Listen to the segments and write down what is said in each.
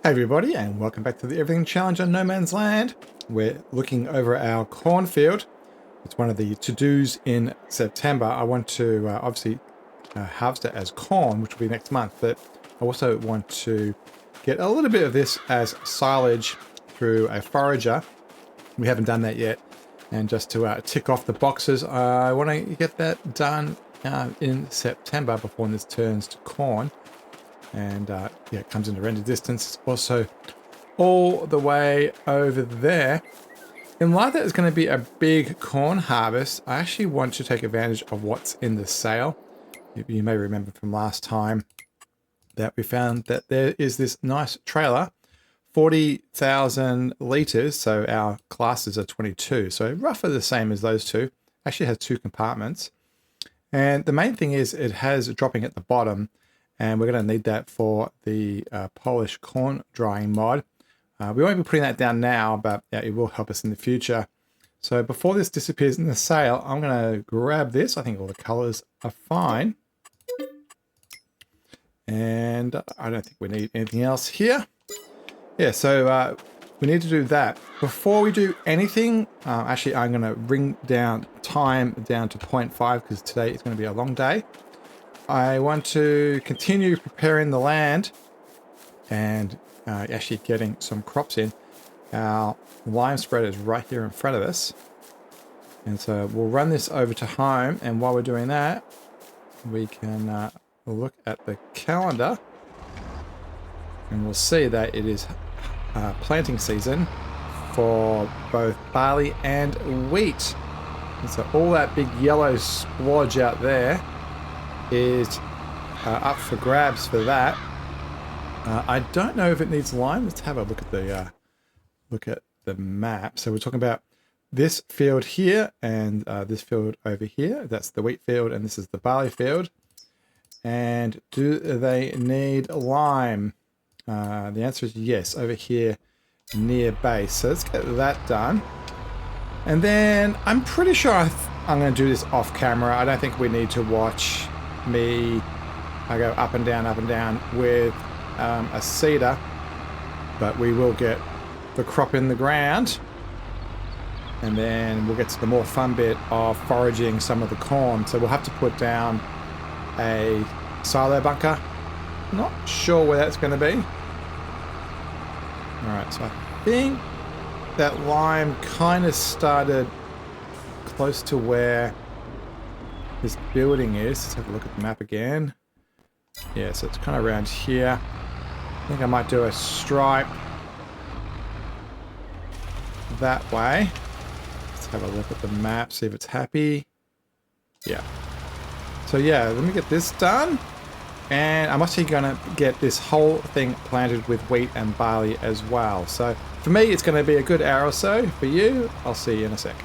Hey everybody, and welcome back to the Everything Challenge on No Man's Land. We're looking over our cornfield. It's one of the to-dos in September. I want to obviously harvest it as corn, which will be next month, but I also want to get a little bit of this as silage through a forager. We haven't done that yet, and just to tick off the boxes, I want to get that done in September before this turns to corn. And yeah, it comes into render distance. It's also all the way over there. In light that it's going to be a big corn harvest, I actually want to take advantage of what's in the sale. You may remember from last time that we found that there is this nice trailer, 40,000 litres, so our classes are 22, so roughly the same as those two. Actually has two compartments. And the main thing is it has dropping at the bottom, and we're going to need that for the Polish corn drying mod. We won't be putting that down now, but yeah, it will help us in the future. So before this disappears in the sale, I'm going to grab this. I think all the colors are fine. And I don't think we need anything else here. Yeah, so we need to do that. Before we do anything, actually I'm going to bring down time down to 0.5 because today is going to be a long day. I want to continue preparing the land and actually getting some crops in. Our lime spread is right here in front of us. And so we'll run this over to home. And while we're doing that, we can look at the calendar. And we'll see that it is planting season for both barley and wheat. And so all that big yellow splodge out there is up for grabs for that. I don't know if it needs lime. Let's have a look at the map. So we're talking about this field here and this field over here. That's the wheat field, and this is the barley field. And do they need lime? The answer is yes, over here near base. So let's get that done. And then I'm pretty sure I'm going to do this off camera. I don't think we need to watch me go up and down with a seeder, but we will get the crop in the ground, and then we'll get to the more fun bit of foraging some of the corn. So we'll have to put down a silo bunker. Not sure where that's going to be. Alright, so I think that lime kind of started close to where this building is. Let's have a look at the map again. Yeah, so it's kind of around here. I think I might do a stripe that way. Let's have a look at the map, see if it's happy. Yeah. So yeah, let me get this done. And I'm actually going to get this whole thing planted with wheat and barley as well. So for me, it's going to be a good hour or so. For you, I'll see you in a sec.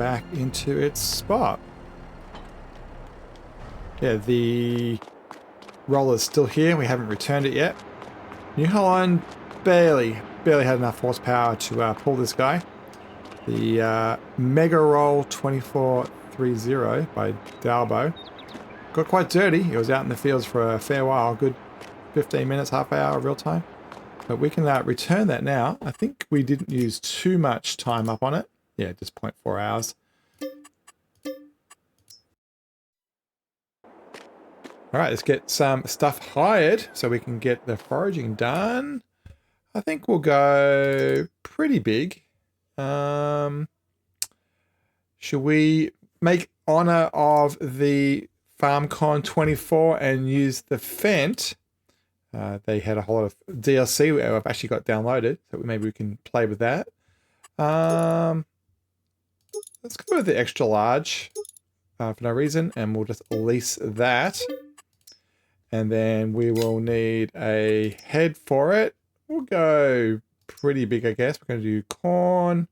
back into its spot. Yeah, the roller's still here. We haven't returned it yet. New Holland barely had enough horsepower to pull this guy. The Mega Roll 2430 by Dalbo got quite dirty. It was out in the fields for a fair while, good 15 minutes, half hour real time. But we can return that now. I think we didn't use too much time up on it. Yeah, just 0.4 hours. All right, let's get some stuff hired so we can get the foraging done. I think we'll go pretty big. Should we make honor of the FARMCON 24 and use the Fendt? They had a whole lot of DLC I've actually got downloaded, so maybe we can play with that. Let's go with the extra large for no reason, and we'll just lease that. And then we will need a head for it. We'll go pretty big, I guess. We're going to do corn.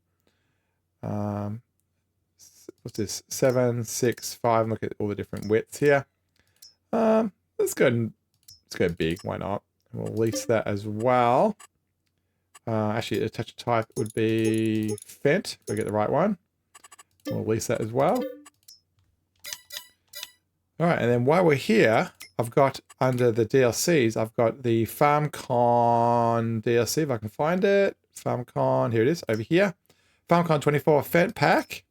What's this? 7, 6, 5. Look at all the different widths here. Let's go big. Why not? We'll lease that as well. Actually, the touch type would be Fendt. Go get the right one. We'll lease that as well. All right, and then while we're here, I've got under the DLCs, I've got the FARMCON DLC, if I can find it. FARMCON, here it is, over here. FARMCON 24 Fendt pack.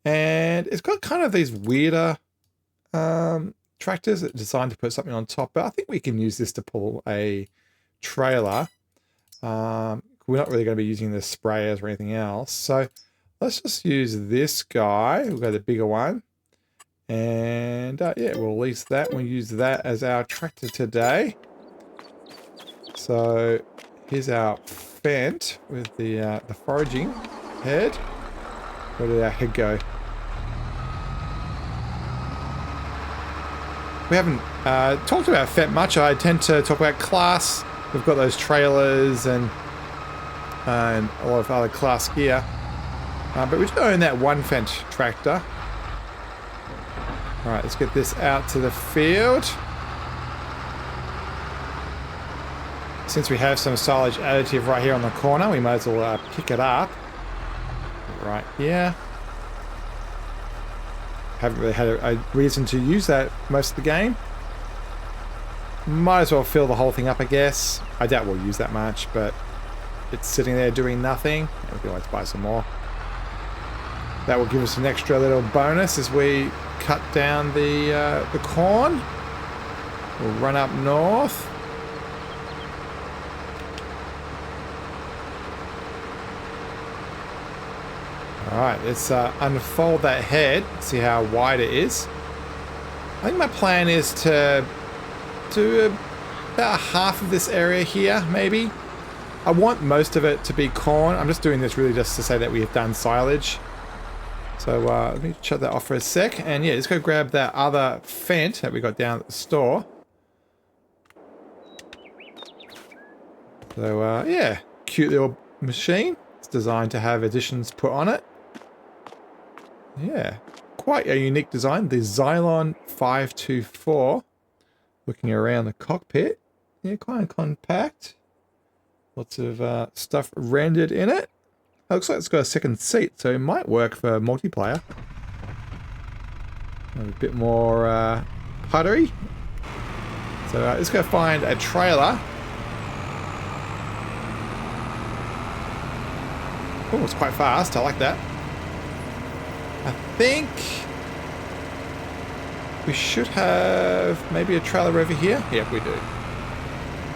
And it's got kind of these weirder tractors that are designed to put something on top. But I think we can use this to pull a trailer. We're not really going to be using the sprayers or anything else. So let's just use this guy. We'll go the bigger one. And yeah, we'll lease that. We'll use that as our tractor today. So here's our Fendt with the foraging head. Where did our head go? We haven't talked about Fendt much. I tend to talk about class. We've got those trailers and a lot of other class gear. But we do own that one Fendt tractor. All right, let's get this out to the field. Since we have some silage additive right here on the corner, we might as well pick it up. Right here. Haven't really had a reason to use that most of the game. Might as well fill the whole thing up, I guess. I doubt we'll use that much, but it's sitting there doing nothing. We can always buy some more. That will give us an extra little bonus as we cut down the corn. We'll run up north. Alright, let's unfold that head, see how wide it is. I think my plan is to do about half of this area here, maybe. I want most of it to be corn. I'm just doing this really just to say that we have done silage. So let me shut that off for a sec. And yeah, let's go grab that other Fendt that we got down at the store. So yeah, cute little machine. It's designed to have additions put on it. Yeah, quite a unique design. The Xylon 524. Looking around the cockpit. Yeah, quite compact. Lots of stuff rendered in it. It looks like it's got a second seat, so it might work for multiplayer. A bit more puttery. So let's go find a trailer. Oh, it's quite fast. I like that. I think we should have maybe a trailer over here. Yep, we do.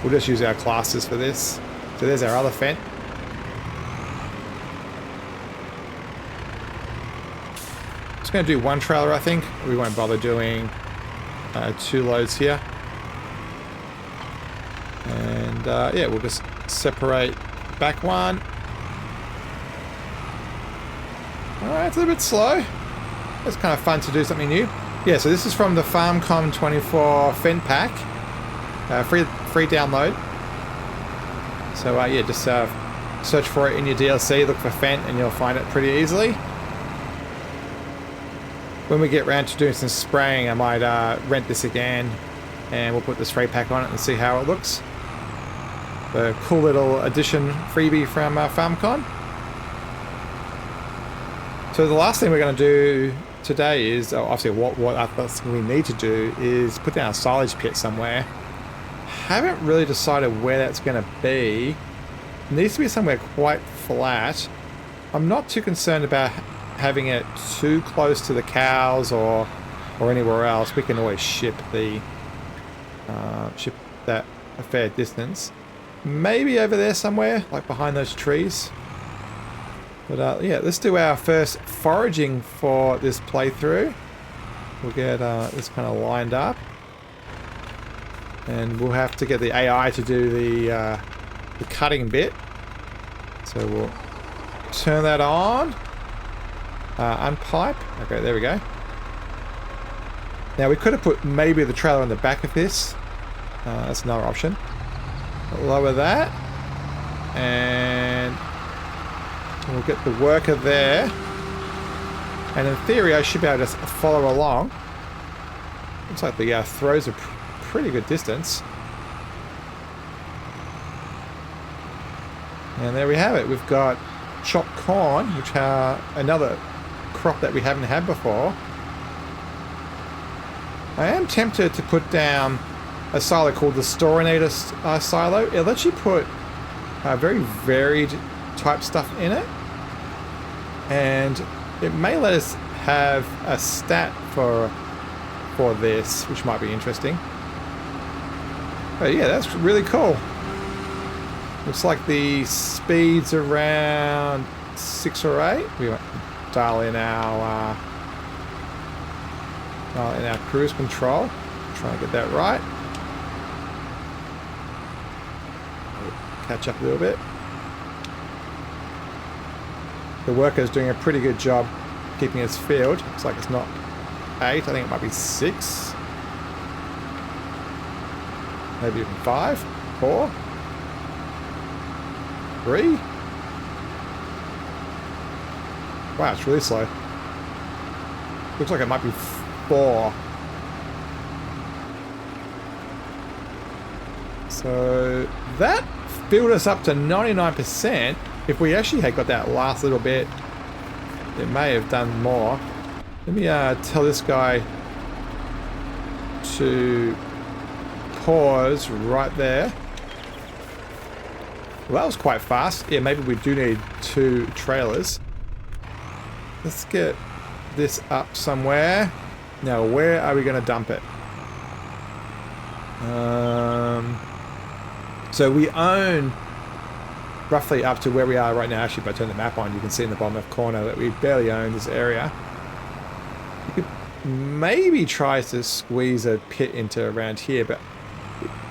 We'll just use our classes for this. So there's our other Fendt. Just going to do one trailer, I think. We won't bother doing 2 loads here. And yeah, we'll just separate the back one. Alright, it's a little bit slow. It's kind of fun to do something new. Yeah, so this is from the FARMCON 24 Fendt pack. Free download. So yeah, just search for it in your DLC, look for Fendt, and you'll find it pretty easily. when we get around to doing some spraying, I might rent this again, and we'll put the spray pack on it and see how it looks. A cool little addition freebie from FARMCON. So the last thing we're going to do today is, obviously what I thought we need to do is put down a silage pit somewhere. Haven't really decided where that's going to be. It needs to be somewhere quite flat. I'm not too concerned about having it too close to the cows or anywhere else. We can always ship that a fair distance. Maybe over there somewhere, like behind those trees. But yeah, let's do our first foraging for this playthrough. We'll get this kind of lined up. And we'll have to get the AI to do the cutting bit. So we'll turn that on. Unpipe. Okay, there we go. Now we could have put maybe the trailer on the back of this. That's another option. Lower that. And we'll get the worker there. And in theory, I should be able to follow along. Looks like the throws a pretty good distance. And there we have it. We've got chopped corn, which are another crop that we haven't had before. I am tempted to put down a silo called the Storinator silo. It lets you put very varied type stuff in it. And it may let us have a stat for this, which might be interesting. But yeah, that's really cool. Looks like the speed's around 6 or 8. We might dial in our cruise control. Try and get that right. Catch up a little bit. The worker's doing a pretty good job keeping its field. Looks like it's not 8. I think it might be 6. Maybe even 5, 4, 3. Wow, it's really slow. Looks like it might be 4. So that filled us up to 99%. If we actually had got that last little bit, it may have done more. Let me tell this guy to pause right there. Well, that was quite fast. Yeah, maybe we do need 2 trailers. Let's get this up somewhere. Now, where are we going to dump it? So we own roughly up to where we are right now. Actually, if I turn the map on, you can see in the bottom left corner that we barely own this area. You could maybe try to squeeze a pit into around here, but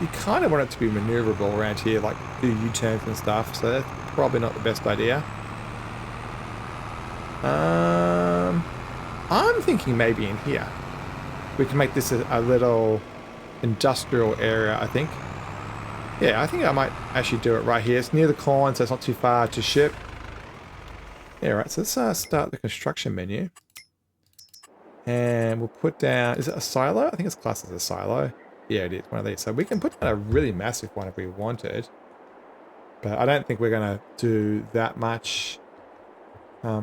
you kind of want it to be maneuverable around here, like do U-turns and stuff, so that's probably not the best idea. I'm thinking maybe in here. We can make this a little industrial area, I think. Yeah, I think I might actually do it right here. It's near the corn, so it's not too far to ship. Yeah, right, so let's start the construction menu. And we'll put down, is it a silo? I think it's classed as a silo. Yeah, it is, one of these. So we can put down a really massive one if we wanted. But I don't think we're going to do that much. I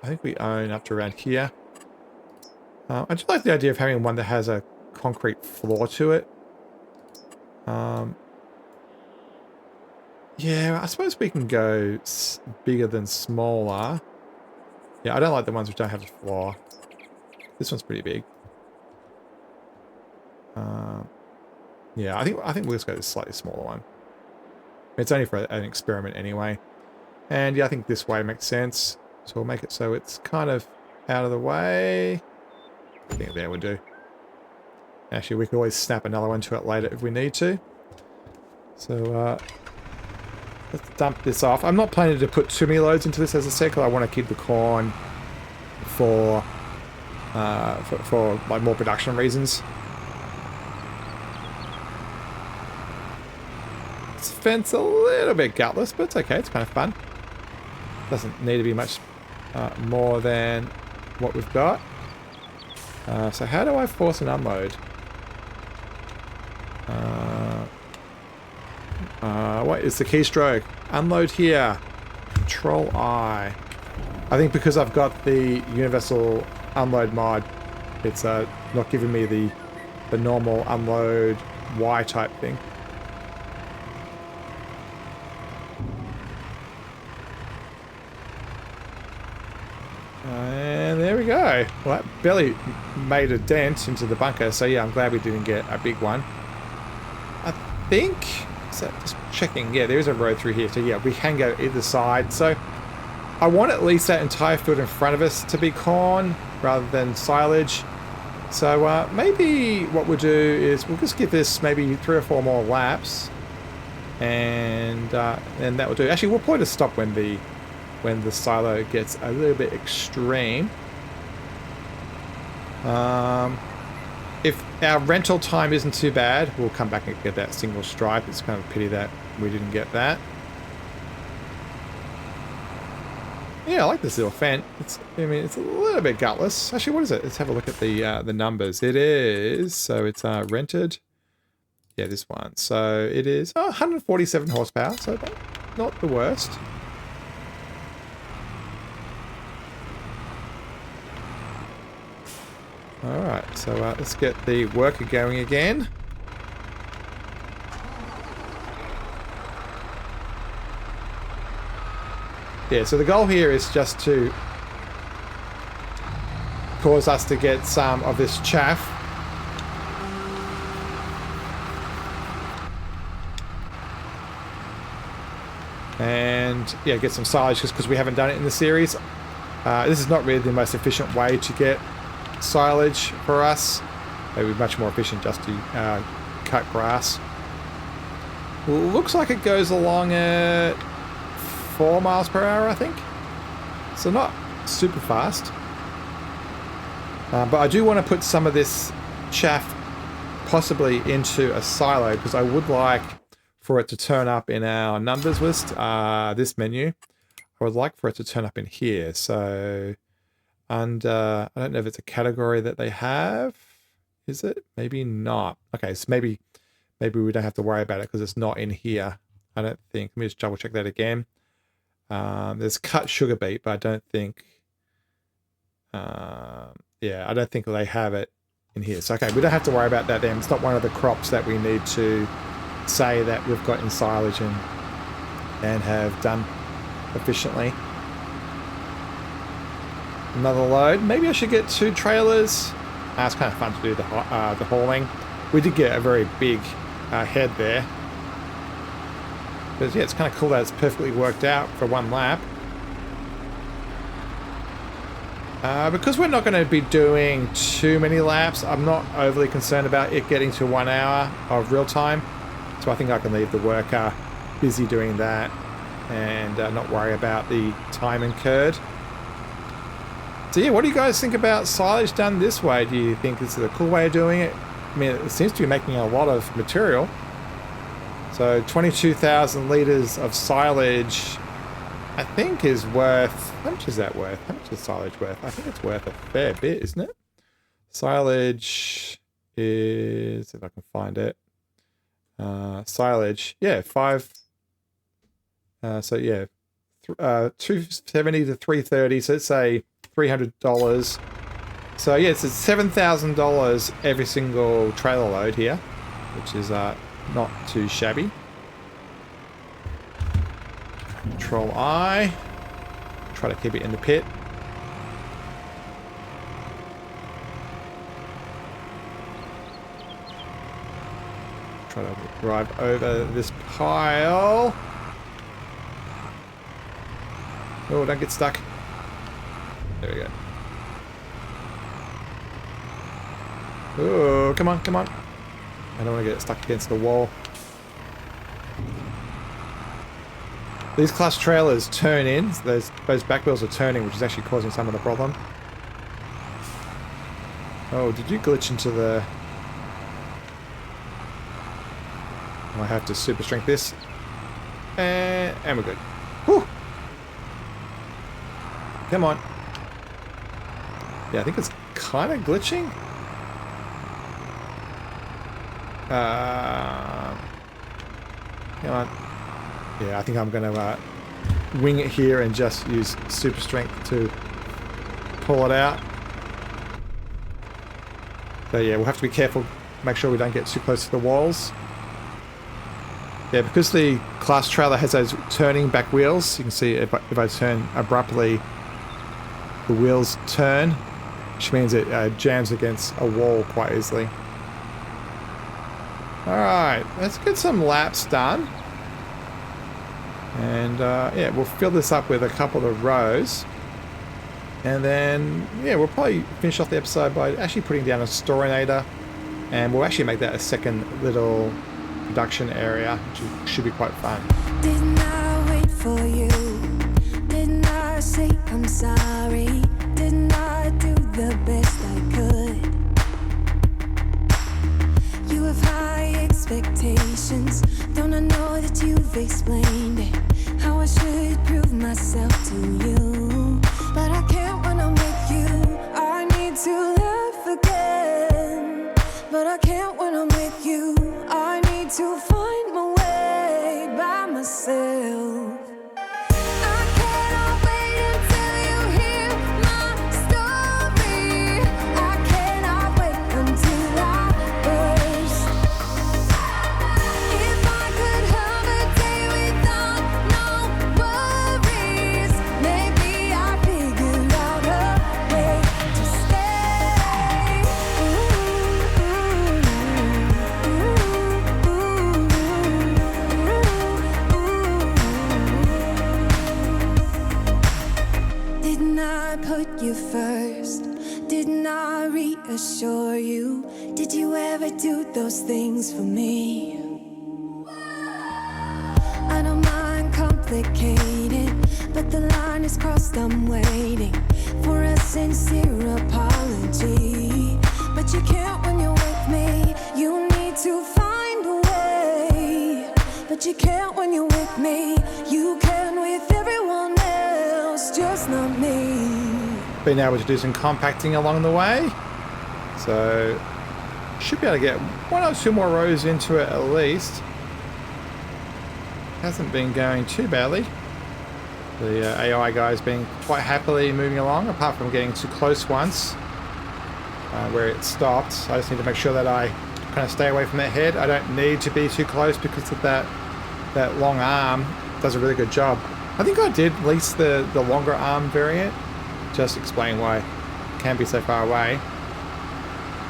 think we own up to around here. I just like the idea of having one that has a concrete floor to it. Yeah, I suppose we can go bigger than smaller. Yeah, I don't like the ones which don't have a floor. This one's pretty big. Yeah, I think we'll just go this slightly smaller one. It's only for an experiment anyway. And yeah, I think this way makes sense. So we'll make it so it's kind of out of the way. I think there would do. Actually, we could always snap another one to it later if we need to. So let's dump this off. I'm not planning to put too many loads into this, as I said, because I want to keep the corn for like more production reasons. This fence a little bit gutless, but it's okay. It's kind of fun. Doesn't need to be much more than what we've got. So how do I force an unload? What is the keystroke? Unload here. Control I. I think because I've got the universal unload mod, it's not giving me the normal unload Y type thing. And there we go. Well, that barely made a dent into the bunker, so yeah, I'm glad we didn't get a big one. I think, so just checking, yeah, there is a road through here, so yeah, we can go either side. So I want at least that entire field in front of us to be corn rather than silage. So maybe what we'll do is we'll just give this maybe 3 or 4 more laps, and that will do. Actually, we'll put a stop when the silo gets a little bit extreme. If our rental time isn't too bad, we'll come back and get that single stripe. It's kind of a pity that we didn't get that. Yeah, I like this little Fendt. I mean, it's a little bit gutless. Actually, what is it? Let's have a look at the numbers. It is, so it's rented. Yeah, this one. So it is 147 horsepower, so not the worst. Alright, so let's get the worker going again. Yeah, so the goal here is just to cause us to get some of this chaff. And yeah, get some silage just because we haven't done it in the series. This is not really the most efficient way to get silage for us. It would be much more efficient just to cut grass. Well, looks like it goes along at 4 miles per hour, I think. So not super fast. But I do want to put some of this chaff possibly into a silo because I would like for it to turn up in our numbers list, this menu. I would like for it to turn up in here. So under, I don't know if it's a category that they have. Is it? Maybe not. Okay, so maybe we don't have to worry about it because it's not in here. I don't think. Let me just double check that again. There's cut sugar beet, but I don't think, yeah, I don't think they have it in here. So, okay, we don't have to worry about that then. It's not one of the crops that we need to say that we've got in silage and have done efficiently. Another load. Maybe I should get 2 trailers. It's kind of fun to do the hauling. We did get a very big head there. But yeah, it's kind of cool that it's perfectly worked out for 1 lap. Because we're not going to be doing too many laps, I'm not overly concerned about it getting to 1 hour of real time. So I think I can leave the worker busy doing that and not worry about the time incurred. So yeah, what do you guys think about silage done this way? Do you think this is a cool way of doing it? I mean, it seems to be making a lot of material. So 22,000 litres of silage, I think is worth... How much is that worth? How much is silage worth? I think it's worth a fair bit, isn't it? Silage is... If I can find it. Silage, yeah, 5... so yeah, 270 to 330, so let's say $300. So yeah, it's $7,000 every single trailer load here, which is not too shabby. Control I. Try to keep it in the pit. Try to drive over this pile. Oh, don't get stuck. There we go. Oh, come on, come on. I don't want to get stuck against the wall. These class trailers turn in. Those back wheels are turning, which is actually causing some of the problem. Oh, did you glitch into the... I have to super strength this. And we're good. Whew. Come on. Yeah, I think it's kind of glitching. Come on. Yeah, I think I'm going to wing it here and just use super strength to pull it out. So yeah, we'll have to be careful, make sure we don't get too close to the walls. Yeah, because the class trailer has those turning back wheels, you can see if I turn abruptly, the wheels turn, which means it jams against a wall quite easily. Alright, let's get some laps done. And yeah, we'll fill this up with a couple of rows. And then, yeah, we'll probably finish off the episode by actually putting down a storinator. And we'll actually make that a second little production area, which should be quite fun. Didn't I wait for you? Didn't I say I'm sorry? Didn't I do the best I could? You have high expectations. Don't I know that you've explained it? How I should prove myself to you. But I can't when I'm with you. I need to laugh again. But I can't when I'm with you. I need to find my way by myself. I cannot wait until you hear my story. I cannot wait until I burst. If I could have a day without no worries, maybe I'd figure out a way to stay. Didn't I put you first? Didn't I reassure you? Did you ever do those things for me? I don't mind complicated, but the line is crossed. I'm waiting for a sincere apology. But you can't when you're with me. You need to find a way. But you can't when you're with me. You can with everyone else, just not me. Been able to do some compacting along the way. So, should be able to get one or two more rows into it at least. Hasn't been going too badly. The AI guy's been quite happily moving along, apart from getting too close once, where it stopped. I just need to make sure that I kind of stay away from that head. I don't need to be too close because of that long arm. Does a really good job. I think I did lease the longer arm variant. Just explain why it can be so far away.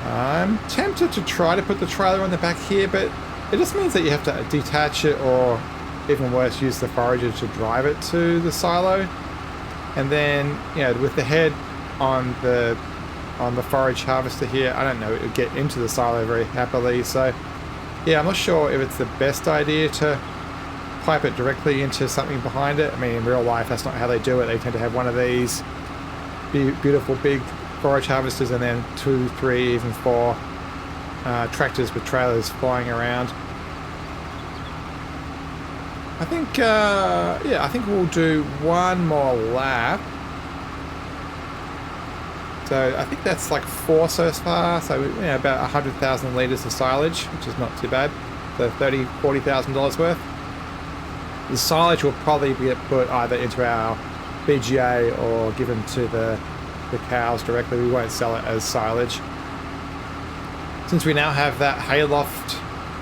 I'm tempted to try to put the trailer on the back here, but it just means that you have to detach it, or even worse, use the forager to drive it to the silo. And then, you know, with the head on the forage harvester here, I don't know, it would get into the silo very happily. So yeah, I'm not sure if it's the best idea to pipe it directly into something behind it. I mean, in real life, that's not how they do it. They tend to have one of these beautiful big forage harvesters, and then 2, 3, even 4 tractors with trailers flying around. I think, yeah, I think we'll do one more lap. So I think that's like 4 so far. So, you know, about 100,000 litres of silage, which is not too bad. So $40,000 worth. The silage will probably get put either into our BGA or given to the cows directly. We won't sell it as silage. Since we now have that hayloft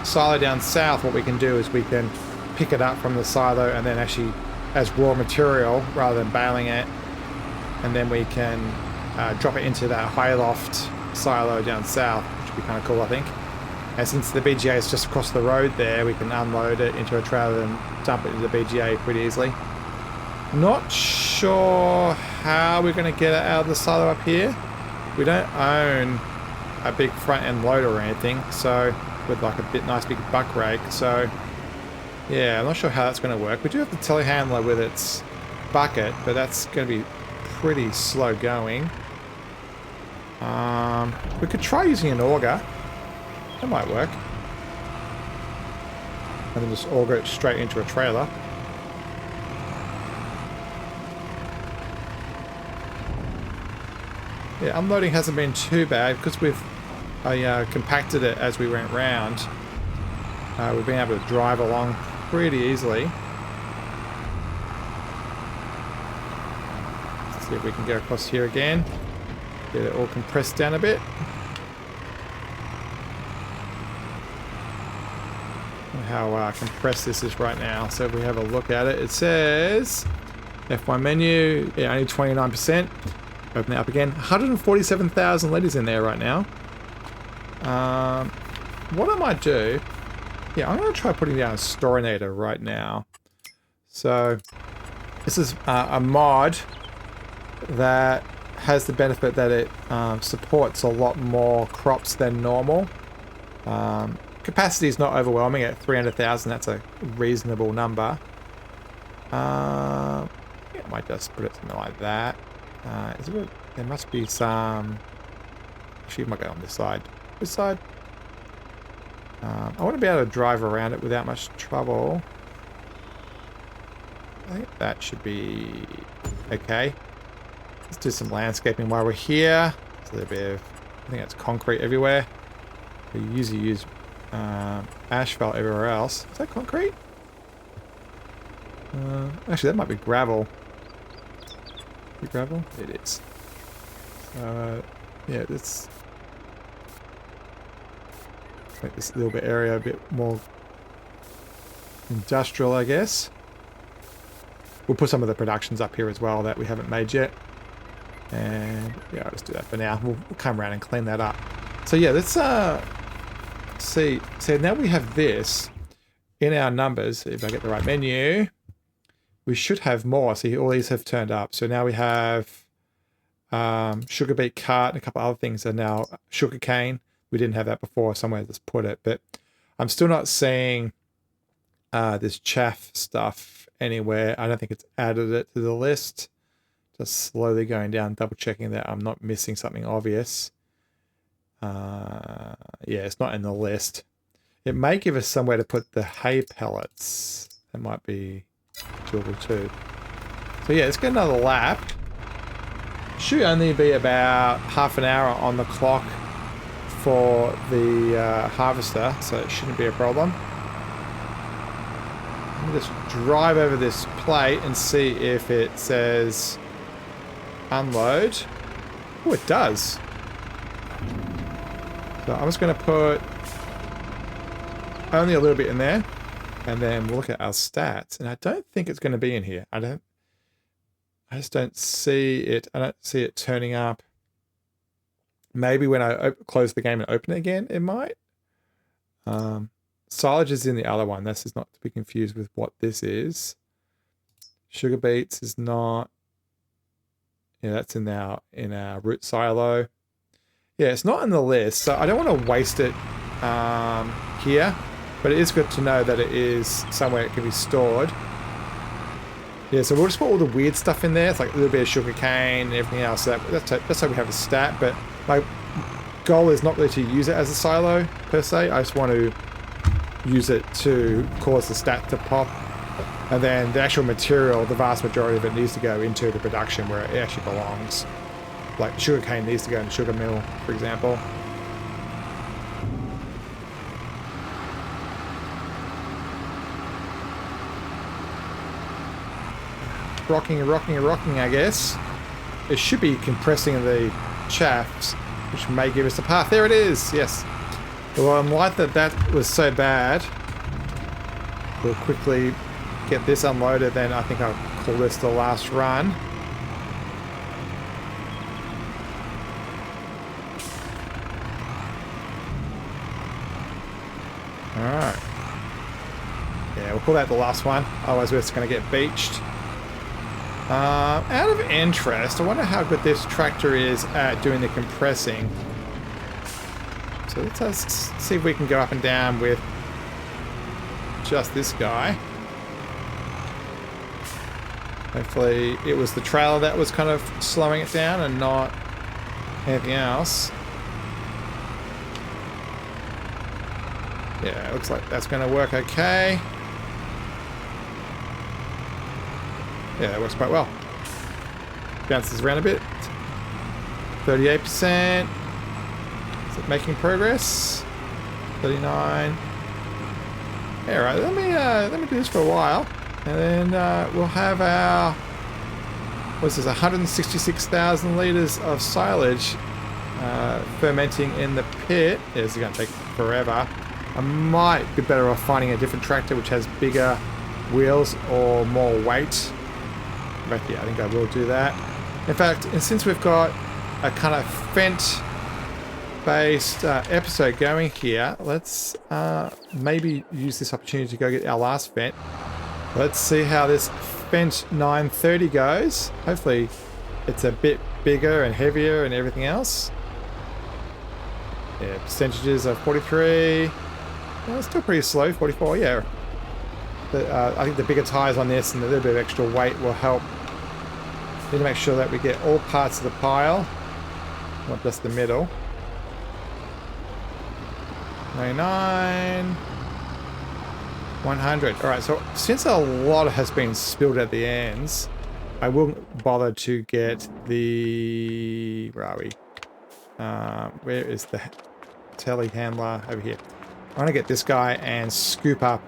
silo down south, what we can do is we can pick it up from the silo and then actually as raw material rather than baling it, and then we can drop it into that hayloft silo down south, which would be kind of cool, I think. And since the BGA is just across the road there, we can unload it into a trailer and dump it into the BGA pretty easily. Not sure how we're going to get it out of the silo up here. We don't own a big front end loader or anything, so with like a nice big buck rake. So yeah, I'm not sure how that's going to work. We do have the telehandler with its bucket, but that's going to be pretty slow going. We could try using an auger. That might work. And then just auger it straight into a trailer. Yeah, unloading hasn't been too bad because I compacted it as we went round. We've been able to drive along pretty easily. Let's see if we can get across here again. Get it all compressed down a bit. How compressed this is right now. So if we have a look at it, it says F1 menu, yeah, only 29%. Open it up again. 147,000 litres in there right now. What I might do, yeah, I'm going to try putting down a storinator right now. So this is a mod that has the benefit that it supports a lot more crops than normal. Capacity is not overwhelming at 300,000. That's a reasonable number. Yeah, I might just put it something like that. There must be some... Actually, it might go on this side. This side. I want to be able to drive around it without much trouble. I think that should be okay. Let's do some landscaping while we're here. There's a little bit of... I think that's concrete everywhere. We usually use asphalt everywhere else. Is that concrete? Actually, that might be gravel. Gravel? It is. Yeah, let's make this little bit area a bit more industrial, I guess. We'll put some of the productions up here as well that we haven't made yet. And yeah, I'll just do that for now. We'll come around and clean that up. So yeah, let's see. So now we have this in our numbers. If I get the right menu, we should have more. See, all these have turned up. So now we have sugar beet cart and a couple other things are now sugar cane. We didn't have that before. Somewhere to put it, but I'm still not seeing this chaff stuff anywhere. I don't think it's added it to the list. Just slowly going down, double checking that I'm not missing something obvious. Yeah, it's not in the list. It may give us somewhere to put the hay pellets. That might be doable too. So yeah, let's get another lap. Should only be about half an hour on the clock for the harvester, so it shouldn't be a problem. Let me just drive over this plate and see if it says unload. Oh, it does. So I'm just going to put only a little bit in there, and then we'll look at our stats. And I don't think it's going to be in here. I just don't see it. I don't see it turning up. Maybe when I close the game and open it again, it might. Silage is in the other one. This is not to be confused with what this is. Sugar beets is not. Yeah, that's in our root silo. Yeah, it's not in the list, so I don't want to waste it here, but it is good to know that it is somewhere it can be stored. Yeah, so we'll just put all the weird stuff in there. It's like a little bit of sugar cane and everything else. That's how we have a stat, but my goal is not really to use it as a silo, per se. I just want to use it to cause the stat to pop. And then the actual material, the vast majority of it needs to go into the production where it actually belongs. Like sugar cane needs to go in the sugar mill, for example. Rocking, I guess. It should be compressing the shafts, which may give us a path. There it is, yes. Well, I'm glad that was so bad. We'll quickly get this unloaded, then I think I'll call this the last run. Alright. Yeah, we'll call that the last one, otherwise we're just going to get beached. Out of interest, I wonder how good this tractor is at doing the compressing. So let's see if we can go up and down with just this guy. Hopefully it was the trailer that was kind of slowing it down and not anything else. Yeah, it looks like that's going to work okay. Yeah, that works quite well. Bounces around a bit. 38%. Is it making progress? 39. Yeah, right. Let me do this for a while, and then we'll have our what's this? 166,000 liters of silage fermenting in the pit. Yeah, this is going to take forever. I might be better off finding a different tractor which has bigger wheels or more weight. But yeah, I think I will do that. In fact, and since we've got a kind of Fendt based episode going here, let's maybe use this opportunity to go get our last Fendt. Let's see how this Fendt 930 goes. Hopefully it's a bit bigger and heavier and everything else. Yeah, percentages are 43. Well, it's still pretty slow, 44, yeah. But, I think the bigger tires on this and a little bit of extra weight will help. Need to make sure that we get all parts of the pile, not just the middle. 99, 100. Alright, so since a lot has been spilled at the ends, I wouldn't bother to get the... Where are we? Where is the telehandler? Over here. I'm going to get this guy and scoop up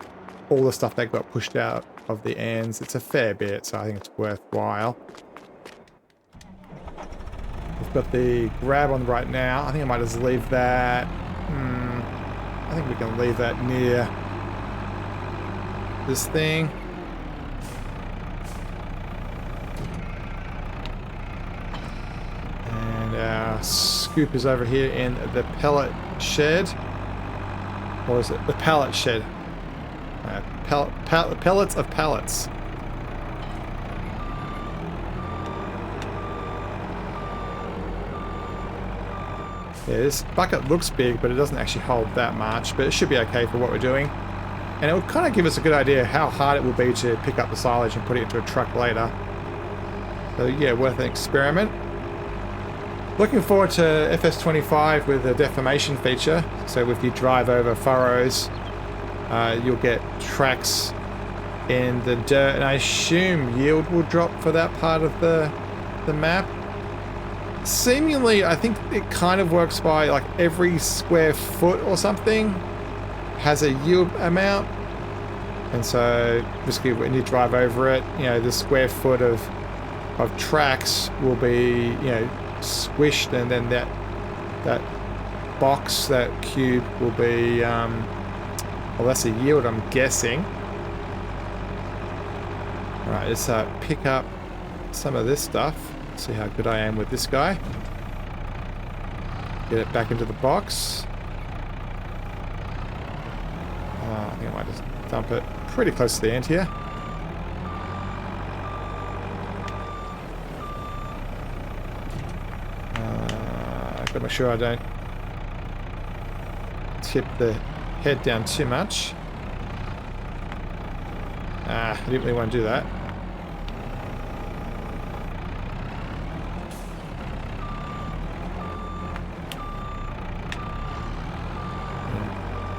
all the stuff that got pushed out of the ends. It's a fair bit, so I think it's worthwhile. We've got the grab on right now. I think I might just leave that... I think we can leave that near this thing. And our scoop is over here in the pellet shed. Or is it the pallet shed? Pellets of pallets. Yeah, this bucket looks big, but it doesn't actually hold that much, but it should be okay for what we're doing. And it will kind of give us a good idea how hard it will be to pick up the silage and put it into a truck later. So yeah, worth an experiment. Looking forward to FS22 with the deformation feature. So if you drive over furrows, you'll get tracks in the dirt, and I assume yield will drop for that part of the map. Seemingly, I think it kind of works by like every square foot or something has a yield amount, and so basically when you drive over it, you know, the square foot of tracks will be, you know, squished, and then that box, that cube will be well, that's a yield, I'm guessing. All right, let's pick up some of this stuff. See how good I am with this guy. Get it back into the box. I think I might just dump it pretty close to the end here. I've got to make sure I don't tip the head down too much. I didn't really want to do that.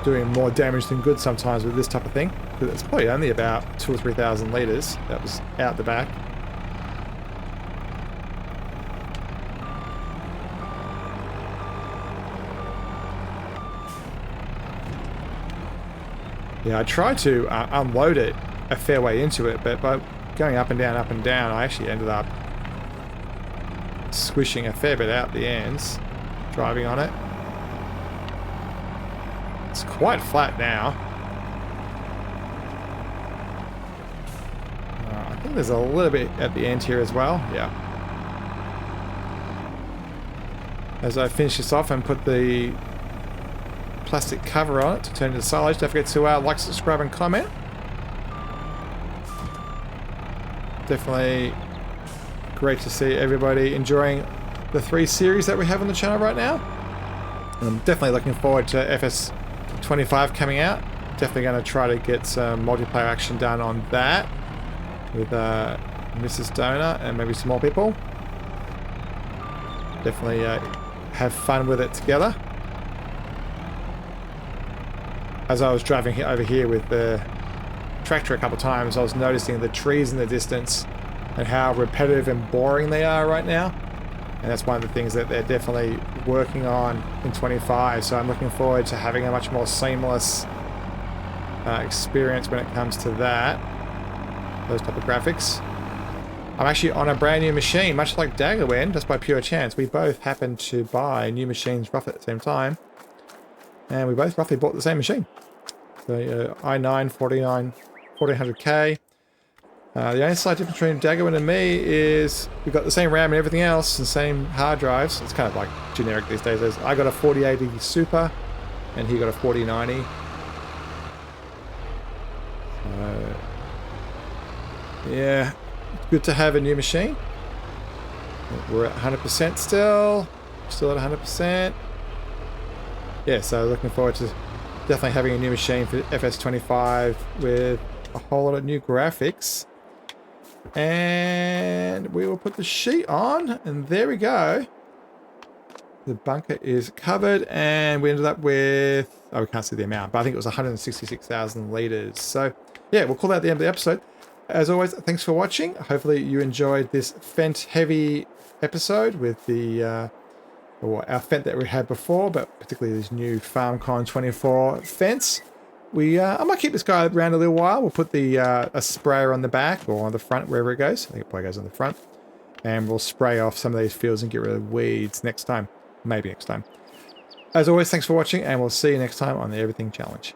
Doing more damage than good sometimes with this type of thing. But it's probably only about 2,000 or 3,000 liters that was out the back. Yeah, I tried to unload it a fair way into it, but by going up and down, I actually ended up squishing a fair bit out the ends, driving on it. It's quite flat now. I think there's a little bit at the end here as well. Yeah. As I finish this off and put the plastic cover on it to turn into silage, don't forget to like, subscribe and comment. Definitely great to see everybody enjoying the 3 series that we have on the channel right now. I'm definitely looking forward to FS22 coming out. Definitely going to try to get some multiplayer action done on that with Mrs. Donor and maybe some more people. Definitely have fun with it together. As I was driving over here with the tractor a couple of times, I was noticing the trees in the distance and how repetitive and boring they are right now. And that's one of the things that they're definitely working on in 25. So I'm looking forward to having a much more seamless experience when it comes to that. Those type of graphics. I'm actually on a brand new machine, much like Dagger went, just by pure chance. We both happened to buy new machines roughly at the same time. And we both roughly bought the same machine. So i9 1400K. The only slight difference between Daggerwin and me is we've got the same RAM and everything else, and same hard drives. It's kind of like generic these days. I got a 4080 Super, and he got a 4090. Yeah, good to have a new machine. We're at 100% still at 100%. Yeah, so looking forward to definitely having a new machine for FS25 with a whole lot of new graphics. And we will put the sheet on, and there we go. The bunker is covered, and we ended up with, oh, we can't see the amount, but I think it was 166,000 liters. So yeah, we'll call that the end of the episode. As always, thanks for watching. Hopefully you enjoyed this Fendt heavy episode with the or our Fendt that we had before, but particularly these new FARMCON 24 Fendts. I might keep this guy around a little while. We'll put the a sprayer on the back or on the front, wherever it goes. I think it probably goes on the front. And we'll spray off some of these fields and get rid of weeds next time. Maybe next time. As always, thanks for watching, and we'll see you next time on the Everything Challenge.